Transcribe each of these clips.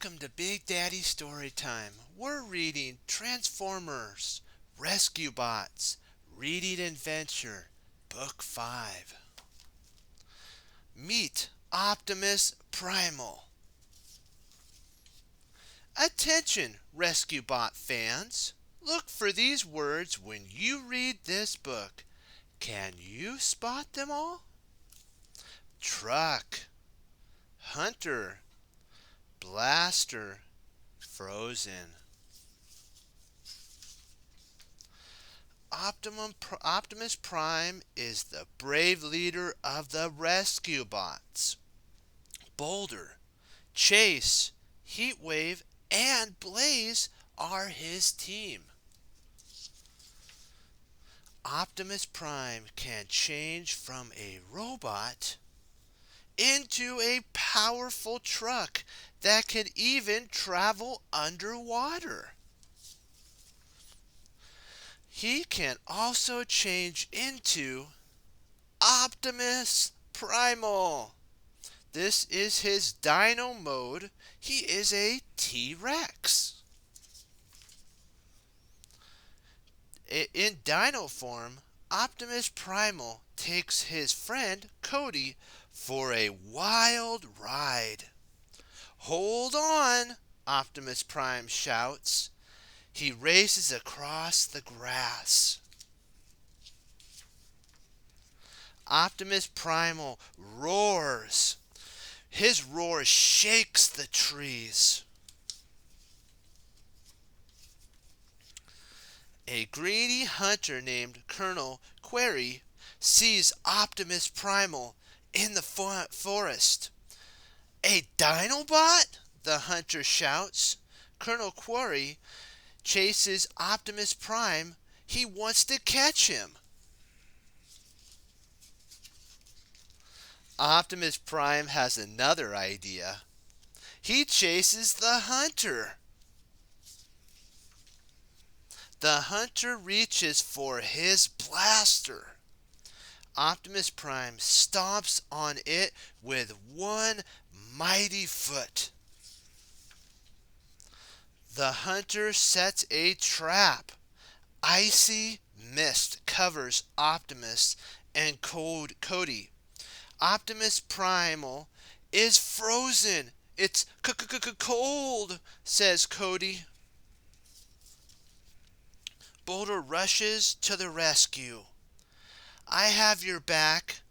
Welcome to Big Daddy Storytime. We're reading Transformers, Rescue Bots, Reading Adventure, Book 5. Meet Optimus Primal. Attention, Rescue Bot fans. Look for these words when you read this book. Can you spot them all? Truck, Hunter, Blaster, Frozen. Optimus Prime is the brave leader of the Rescue Bots. Boulder, Chase, Heatwave, and Blaze are his team. Optimus Prime can change from a robot into a powerful truck that can even travel underwater. He can also change into Optimus Primal. This is his dino mode. He is a T-Rex. In dino form, Optimus Primal takes his friend Cody for a wild ride. Hold on, Optimus Prime shouts. He races across the grass. Optimus Primal roars. His roar shakes the trees. A greedy hunter named Colonel Query sees Optimus Primal in the forest. A Dinobot? The hunter shouts. Colonel Query chases Optimus Prime. He wants to catch him. Optimus Prime has another idea. He chases the hunter. The hunter reaches for his blaster. Optimus Prime stomps on it with one mighty foot. The hunter sets a trap. Icy mist covers Optimus and Cody. Optimus Primal is frozen. It's cold, says Cody. Boulder rushes to the rescue. I have your back.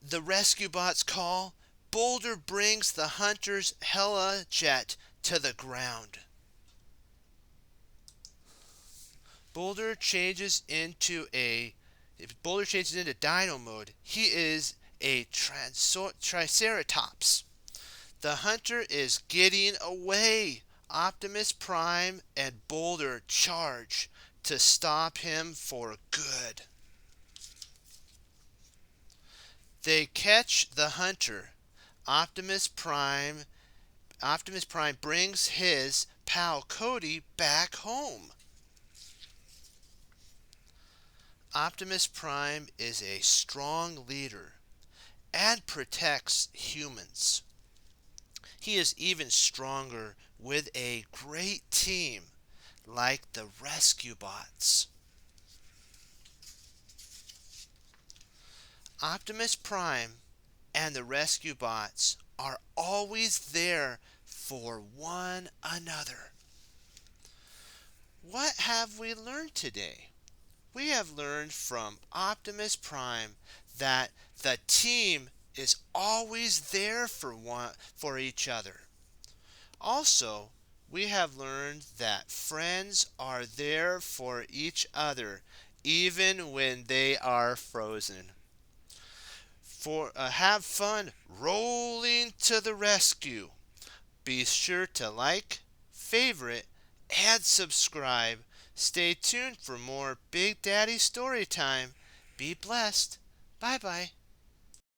The rescue bots call. Boulder brings the hunter's Hela jet to the ground. Boulder changes into dino mode. He is a Triceratops. The hunter is getting away. Optimus Prime and Boulder charge to stop him for good. They catch the hunter. Optimus Prime brings his pal Cody back home. Optimus Prime is a strong leader and protects humans. He is even stronger with a great team like the Rescue Bots. Optimus Prime and the Rescue Bots are always there for one another. What have we learned today? We have learned from Optimus Prime that the team is always there for each other. Also, we have learned that friends are there for each other even when they are frozen. Have fun rolling to the rescue. Be sure to like, favorite, and subscribe. Stay tuned for more Big Daddy Storytime. Be blessed. Bye-bye.